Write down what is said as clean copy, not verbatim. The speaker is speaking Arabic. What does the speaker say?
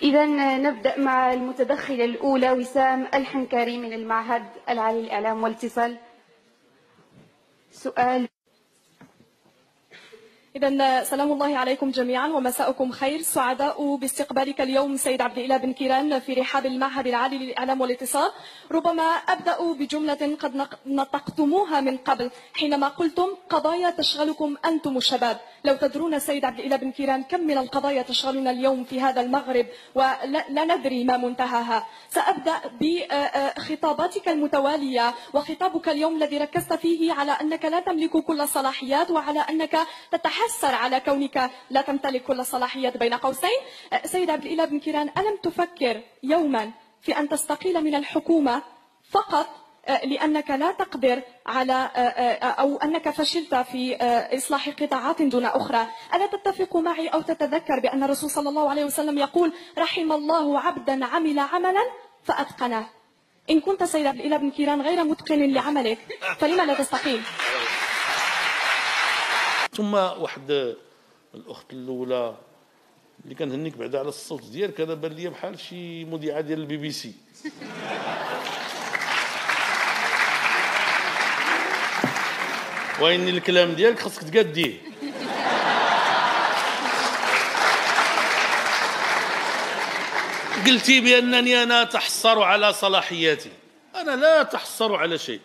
إذا نبدأ مع المتدخلة الأولى وسام الحنكري من المعهد العالي للإعلام والاتصال. سؤال. إذا سلام الله عليكم جميعا ومساءكم خير. سعداء باستقبالك اليوم سيد عبد الإله بن كيران في رحاب المعهد العالي للإعلام والاتصال. ربما أبدأ بجملة قد نطقتموها من قبل حينما قلتم قضايا تشغلكم أنتم الشباب. لو تدرون سيد عبد الإله بن كيران كم من القضايا تشغلنا اليوم في هذا المغرب ولا ندري ما منتهاها. سأبدأ بخطاباتك المتوالية وخطابك اليوم الذي ركزت فيه على أنك لا تملك كل الصلاحيات وعلى أنك تتحسر على كونك لا تمتلك كل الصلاحيات بين قوسين. سيد عبد الإله بن كيران، ألم تفكر يوما في أن تستقيل من الحكومة فقط لأنك لا تقدر على أو أنك فشلت في إصلاح قطاعات دون أخرى؟ ألا تتفق معي أو تتذكر بأن الرسول صلى الله عليه وسلم يقول رحم الله عبدا عمل عملا فأتقنه؟ إن كنت سيد عبد الإله بن كيران غير متقن لعملك فلما لا تستقيل؟ ثم واحد الأخت الأولى اللي كنهنيك بعدا على الصوت ديالك، هذا بان ليا بحال شي مذيعة ديال البي بي سي. وإن الكلام ديالك خاصك تقاديه. قلتي بأنني أنا أتحسر على صلاحياتي. أنا لا أتحسر على شيء.